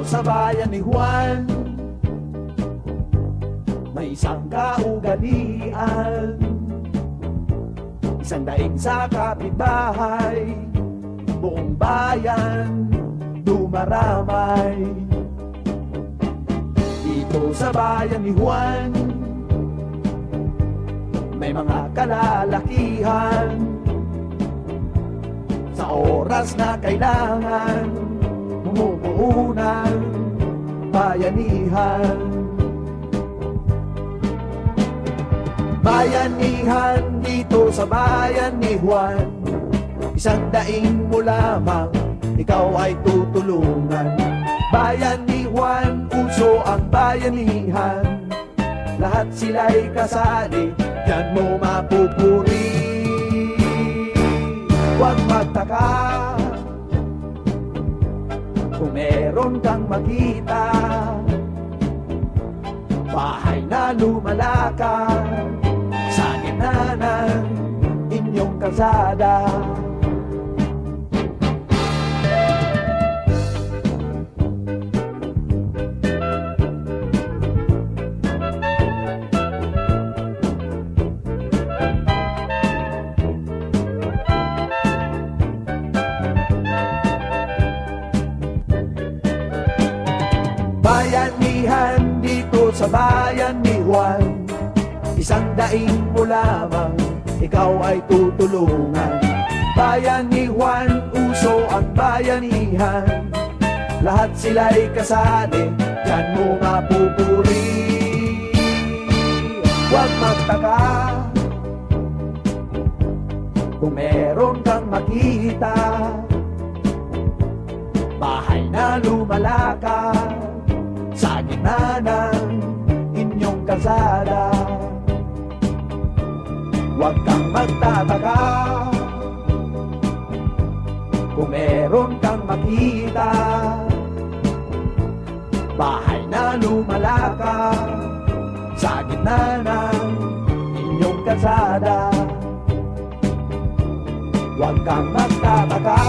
sa bayan ni Juan, may isang kaugalian, isang daing sa kapitbahay, buong bayan dumaramay. Dito sa bayan ni Juan, may mga kalalakihan, sa oras na kailangan, bumubuo ng bayanihan. Bayanihan dito sa bayan ni Juan, isang daing mo lamang, ikaw ay tutulungan. Bayan ni Juan, uso ang bayanihan, lahat sila'y kasali, diyan mo mapupuri. Huwag magtaka kung meron kang makita, bahay na lumalakad sa gitna ng inyong kalsada. Bayanihan dito sa bayan ni Juan, isang daing mo lamang, ikaw ay tutulungan. Bayan ni Juan, uso ang bayanihan, lahat sila'y kasali, diyan mo mapupuri. Huwag magtaka kung meron kang makita, bahay na lumalakad sa gitna ng inyong kalsada. Huwag kang magtataka kung meron kang makita, bahay na lumalakad sa gitna ng inyong kalsada. Huwag kang magtataka